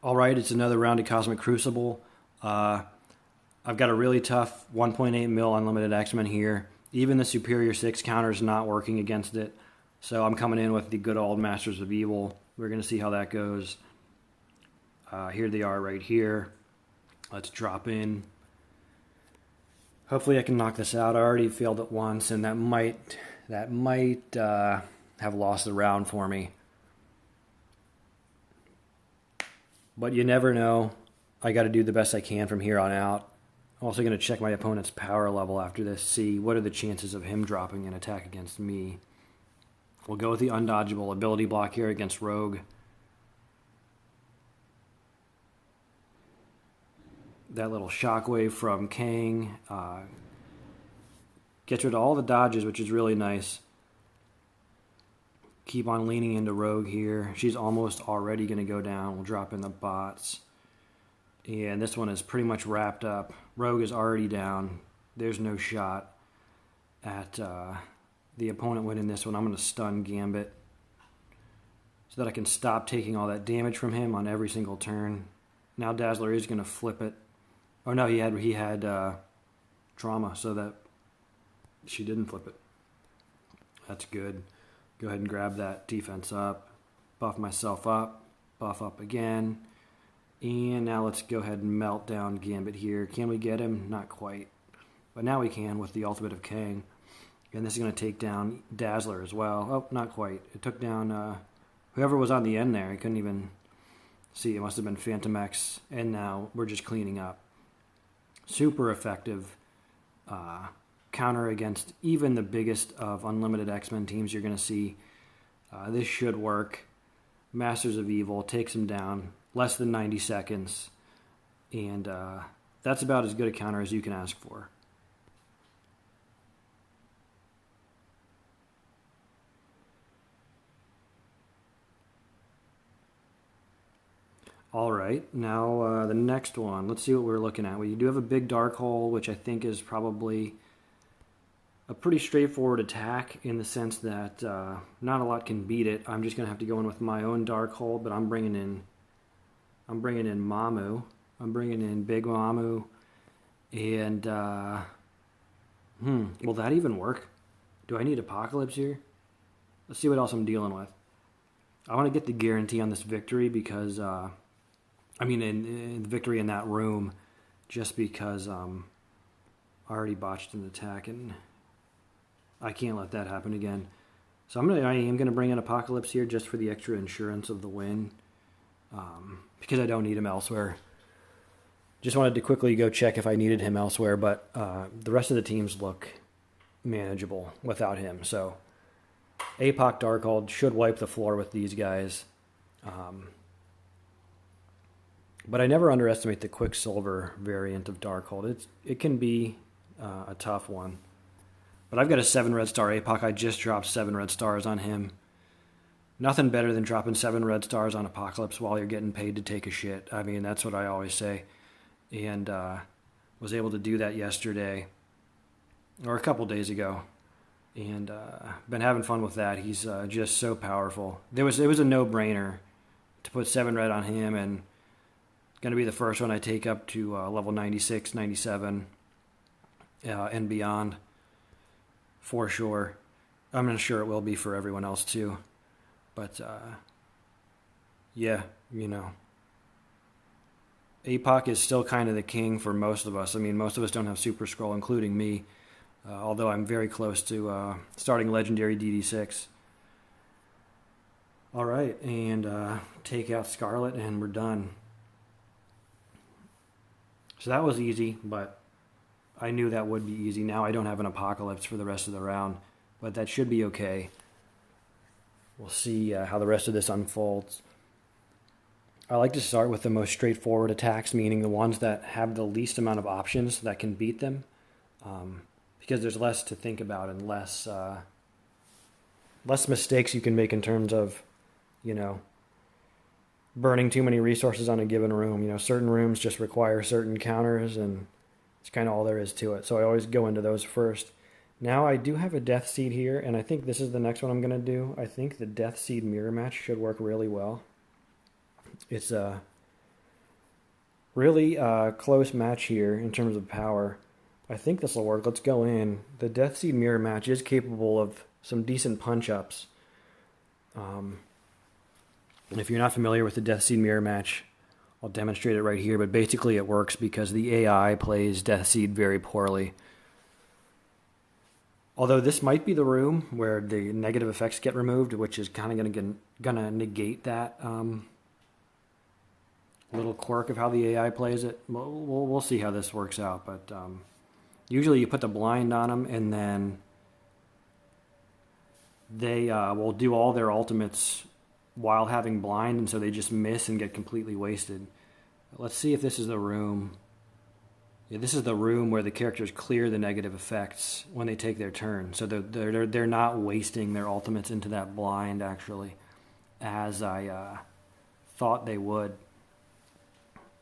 All right, it's another round of Cosmic Crucible. I've got a really tough 1.8 mil unlimited X-Men here. Even the Superior 6 counter is not working against it. So I'm coming in with the good old Masters of Evil. We're going to see how that goes. Here they are right here. Let's drop in. Hopefully I can knock this out. I already failed it once, and that might have lost the round for me. But you never know. I got to do the best I can from here on out. I'm also going to check my opponent's power level after this, see what are the chances of him dropping an attack against me. We'll go with the undodgeable ability block here against Rogue. That little shockwave from Kang gets rid of all the dodges, which is really nice. Keep on leaning into Rogue here. She's almost already going to go down. We'll drop in the bots. And this one is pretty much wrapped up. Rogue is already down. There's no shot at the opponent winning this one. I'm going to stun Gambit so that I can stop taking all that damage from him on every single turn. Now Dazzler is going to flip it. Oh no, he had trauma, so that she didn't flip it. That's good. Go ahead and grab that defense up. Buff myself up. Buff up again. And now let's go ahead and melt down Gambit here. Can we get him? Not quite. But now we can with the ultimate of Kang. And this is going to take down Dazzler as well. Oh, not quite. It took down whoever was on the end there. I couldn't even see. It must have been Phantom X. And now we're just cleaning up. Super effective counter against even the biggest of unlimited X-Men teams you're going to see. This should work. Masters of Evil takes him down. Less than 90 seconds. And that's about as good a counter as you can ask for. All right, now the next one. Let's see what we're looking at. We do have a big Darkhold, which I think is probably a pretty straightforward attack in the sense that not a lot can beat it. I'm just going to have to go in with my own Darkhold, but I'm bringing in Mamu. I'm bringing in Big Mamu. And, will that even work? Do I need Apocalypse here? Let's see what else I'm dealing with. I want to get the guarantee on this victory because, in victory in that room, just because I already botched an attack and I can't let that happen again. So I am gonna bring in Apocalypse here just for the extra insurance of the win, because I don't need him elsewhere. Just wanted to quickly go check if I needed him elsewhere, but the rest of the teams look manageable without him. So APOC Darkhold should wipe the floor with these guys. But I never underestimate the Quicksilver variant of Darkhold. It can be a tough one. But I've got a 7 red star APOC. I just dropped 7 red stars on him. Nothing better than dropping 7 red stars on Apocalypse while you're getting paid to take a shit. I mean, that's what I always say. And was able to do that yesterday, or a couple days ago. And been having fun with that. He's just so powerful. It was a no-brainer to put 7 red on him, and going to be the first one I take up to level 96, 97, and beyond, for sure. I'm sure it will be for everyone else too. But yeah, APOC is still kind of the king for most of us. I mean, most of us don't have Super Scroll, including me, although I'm very close to starting Legendary DD6. All right, and take out Scarlet, and we're done. So that was easy, but I knew that would be easy. Now I don't have an Apocalypse for the rest of the round, but that should be okay. We'll see how the rest of this unfolds. I like to start with the most straightforward attacks, meaning the ones that have the least amount of options that can beat them, because there's less to think about and less mistakes you can make in terms of, burning too many resources on a given room. Certain rooms just require certain counters, and it's kind of all there is to it. So I always go into those first. Now I do have a Deathseed here, and I think this is the next one I'm going to do. I think the Deathseed mirror match should work really well. It's Really close match here in terms of power. I think this will work. Let's go in. The Deathseed mirror match is capable of some decent punch-ups. If you're not familiar with the Deathseed mirror match, I'll demonstrate it right here, but basically it works because the AI plays Deathseed very poorly. Although this might be the room where the negative effects get removed, which is kind of gonna negate that little quirk of how the AI plays it. We'll see how this works out, but usually you put the blind on them, and then they will do all their ultimates while having blind, and so they just miss and get completely wasted. Let's see if this is the room. Yeah, this is the room where the characters clear the negative effects when they take their turn. So they're not wasting their ultimates into that blind, actually, as I thought they would.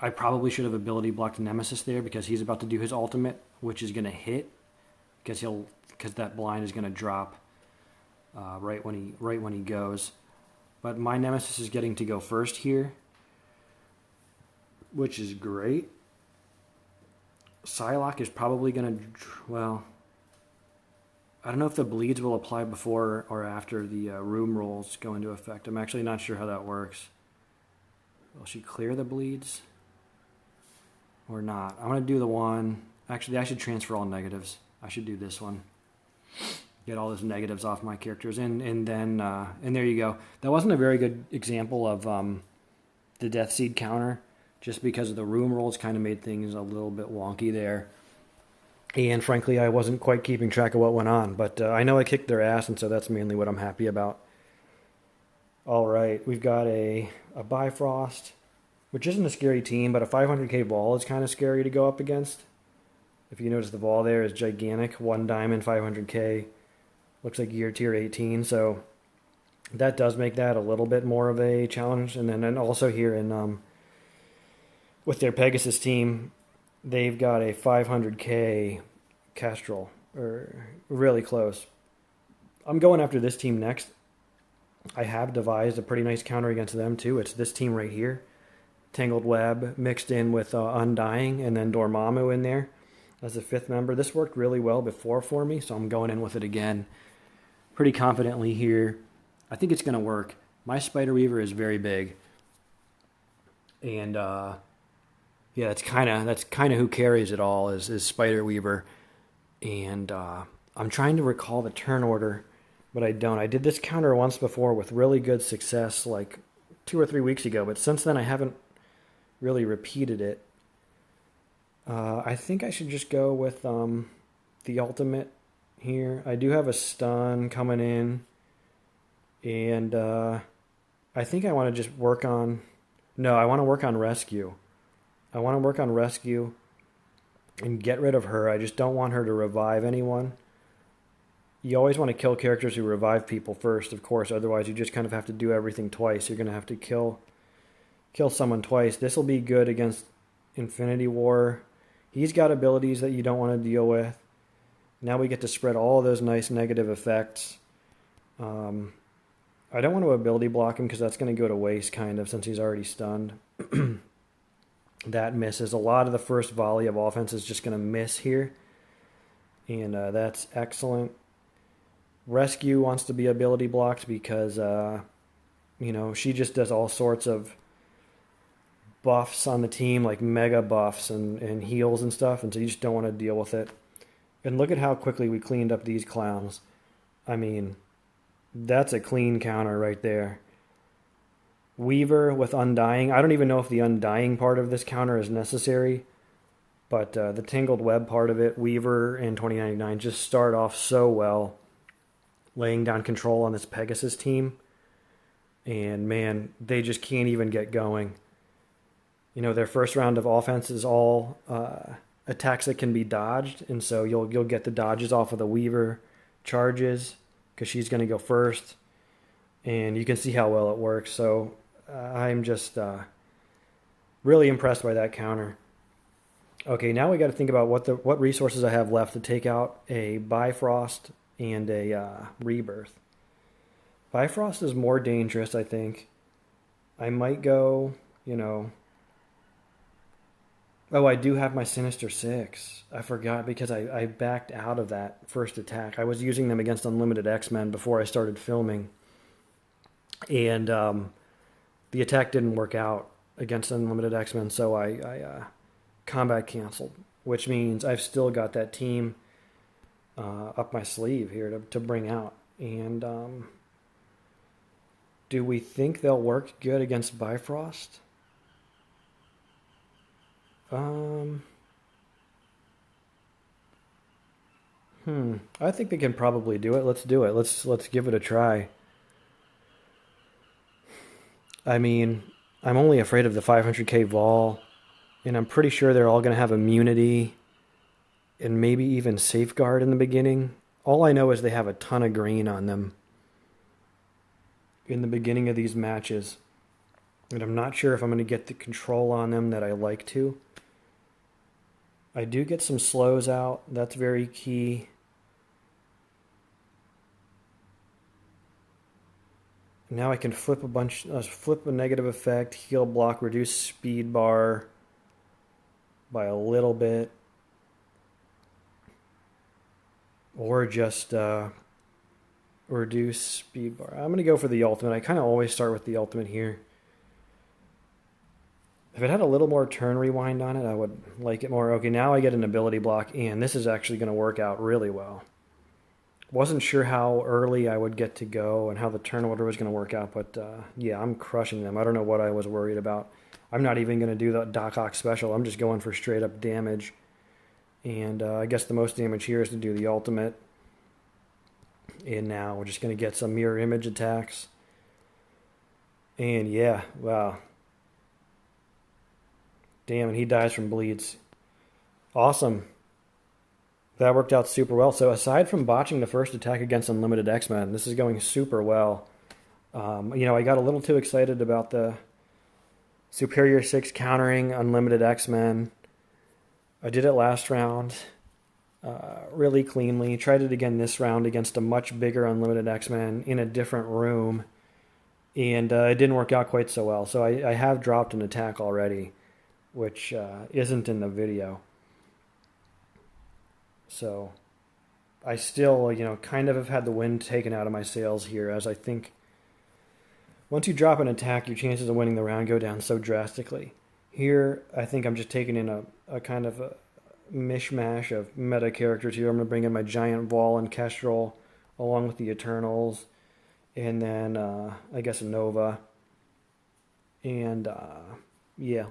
I probably should have ability blocked Nemesis there because he's about to do his ultimate, which is going to hit because that blind is going to drop right when he goes. But my Nemesis is getting to go first here, which is great. Psylocke is probably going to, well, I don't know if the bleeds will apply before or after the room rolls go into effect. I'm actually not sure how that works. Will she clear the bleeds or not? I'm going to do the one. Actually, I should transfer all negatives. I should do this one. Get all those negatives off my characters. And then there you go. That wasn't a very good example of the Deathseed counter, just because of the room rolls kind of made things a little bit wonky there. And frankly, I wasn't quite keeping track of what went on. But I know I kicked their ass, and so that's mainly what I'm happy about. All right, we've got a Bifrost, which isn't a scary team, but a 500k Vol is kind of scary to go up against. If you notice, the Vol there is gigantic, 1 diamond, 500k. Looks like gear tier 18, so that does make that a little bit more of a challenge. And then also here in with their Pegasus team, they've got a 500k Kestrel, or really close. I'm going after this team next. I have devised a pretty nice counter against them too. It's this team right here. Tangled Web mixed in with Undying, and then Dormammu in there as a 5th member. This worked really well before for me, so I'm going in with it again pretty confidently here. I think it's going to work. My Spider Weaver is very big. And yeah, that's kind of who carries it all is Spider Weaver. And I'm trying to recall the turn order, but I don't. I did this counter once before with really good success, like 2 or 3 weeks ago, but since then I haven't really repeated it. I think I should just go with the ultimate here. I do have a stun coming in, and I think I want to just work on... No, I want to work on rescue. I want to work on rescue and get rid of her. I just don't want her to revive anyone. You always want to kill characters who revive people first, of course. Otherwise, you just kind of have to do everything twice. You're going to have to kill someone twice. This will be good against Infinity War. He's got abilities that you don't want to deal with. Now we get to spread all those nice negative effects. I don't want to ability block him because that's going to go to waste, kind of, since he's already stunned. That misses. A lot of the first volley of offense is just going to miss here. And that's excellent. Rescue wants to be ability blocked because, she just does all sorts of buffs on the team, like mega buffs and heals and stuff, and so you just don't want to deal with it. And look at how quickly we cleaned up these clowns. I mean, that's a clean counter right there. Weaver with Undying. I don't even know if the Undying part of this counter is necessary, but the Tangled Web part of it, Weaver and 2099 just start off so well, laying down control on this Pegasus team. And man, they just can't even get going. Their first round of offense is all attacks that can be dodged, and so you'll get the dodges off of the Weaver charges because she's going to go first, and you can see how well it works. So I'm just really impressed by that counter. Okay, now we got to think about what resources I have left to take out a Bifrost and a Rebirth. Bifrost is more dangerous, I think. I might go, Oh, I do have my Sinister Six. I forgot because I backed out of that first attack. I was using them against Unlimited X-Men before I started filming. And the attack didn't work out against Unlimited X-Men, so I combat canceled, which means I've still got that team up my sleeve here to bring out. And do we think they'll work good against Bifrost? I think they can probably do it. Let's do it. Let's give it a try. I mean, I'm only afraid of the 500k Vol, and I'm pretty sure they're all going to have immunity and maybe even safeguard in the beginning. All I know is they have a ton of green on them in the beginning of these matches, and I'm not sure if I'm going to get the control on them that I like to. I do get some slows out. That's very key. Now I can flip flip a negative effect, heal block, reduce speed bar by a little bit, or just reduce speed bar. I'm going to go for the ultimate. I kind of always start with the ultimate here. If it had a little more turn rewind on it, I would like it more. Okay, now I get an ability block, and this is actually going to work out really well. Wasn't sure how early I would get to go and how the turn order was going to work out, but yeah, I'm crushing them. I don't know what I was worried about. I'm not even going to do the Doc Ock special. I'm just going for straight up damage. And I guess the most damage here is to do the ultimate. And now we're just going to get some mirror image attacks. And yeah, wow. Damn, and he dies from bleeds. Awesome. That worked out super well. So aside from botching the first attack against Unlimited X-Men, this is going super well. I got a little too excited about the Superior 6 countering Unlimited X-Men. I did it last round really cleanly. Tried it again this round against a much bigger Unlimited X-Men in a different room. And it didn't work out quite so well. So I have dropped an attack already, which isn't in the video. So I still, kind of have had the wind taken out of my sails here, as I think once you drop an attack, your chances of winning the round go down so drastically. Here, I think I'm just taking in a kind of a mishmash of meta characters here. I'm going to bring in my Giant Vol and Kestrel along with the Eternals, and then I guess a Nova. And yeah,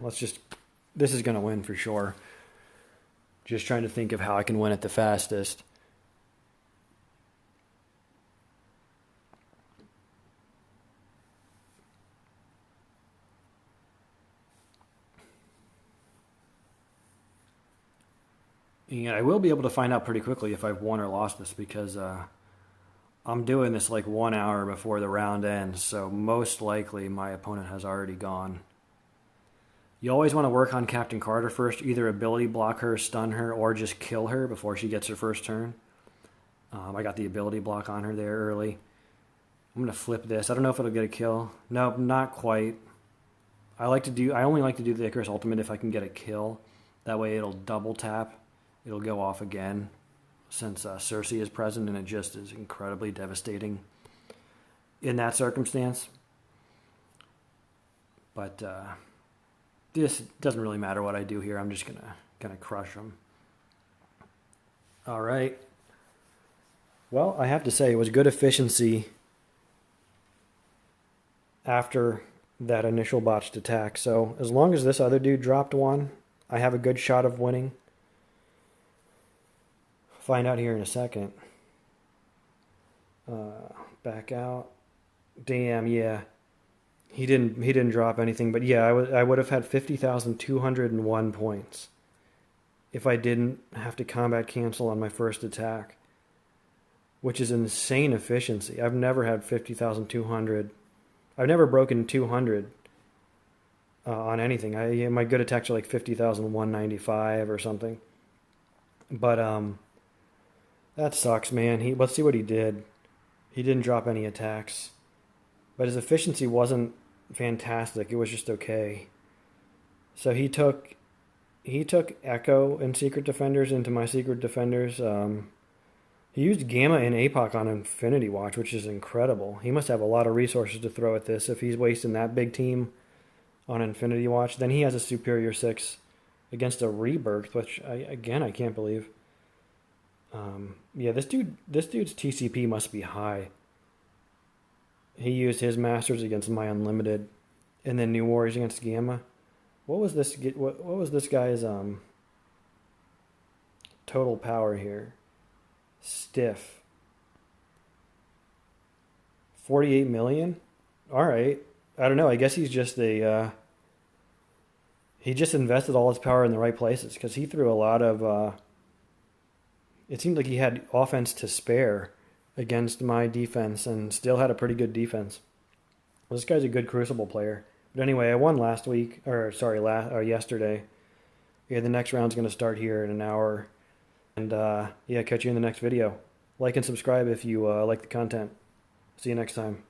this is going to win for sure. Just trying to think of how I can win it the fastest. And I will be able to find out pretty quickly if I've won or lost this because I'm doing this like 1 hour before the round ends. So most likely my opponent has already gone. You always want to work on Captain Carter first. Either ability block her, stun her, or just kill her before she gets her first turn. I got the ability block on her there early. I'm going to flip this. I don't know if it'll get a kill. Nope, not quite. I only like to do the Icarus Ultimate if I can get a kill. That way it'll double tap. It'll go off again since Circe is present, and it just is incredibly devastating in that circumstance. But this doesn't really matter what I do here. I'm just gonna crush them. All right. Well, I have to say it was good efficiency after that initial botched attack. So as long as this other dude dropped one, I have a good shot of winning. Find out here in a second. Back out. Damn, yeah. He didn't drop anything, but yeah, I would have had 50,201 points if I didn't have to combat cancel on my first attack, which is insane efficiency. I've never had 50,200. I've never broken 200 on anything. My good attacks are like 50,195 or something. But that sucks, man. Let's see what he did. He didn't drop any attacks, but his efficiency wasn't fantastic. It was just okay. So he took he took Echo and Secret Defenders into my Secret Defenders. He used Gamma and APOC on Infinity Watch, which is incredible. He must have a lot of resources to throw at this if he's wasting that big team on Infinity Watch. Then he has a Superior 6 against a Rebirth, which, I can't believe. Yeah, this dude's TCP must be high. He used his Masters against my Unlimited, and then New Warriors against Gamma. What was this? What was this guy's total power here? Stiff. 48 million? All right. I don't know. I guess he's just he just invested all his power in the right places because he threw a lot of it seemed like he had offense to spare against my defense and still had a pretty good defense. Well, this guy's a good Crucible player. But anyway, I won yesterday. Yeah, the next round's going to start here in an hour. And yeah, catch you in the next video. Like and subscribe if you like the content. See you next time.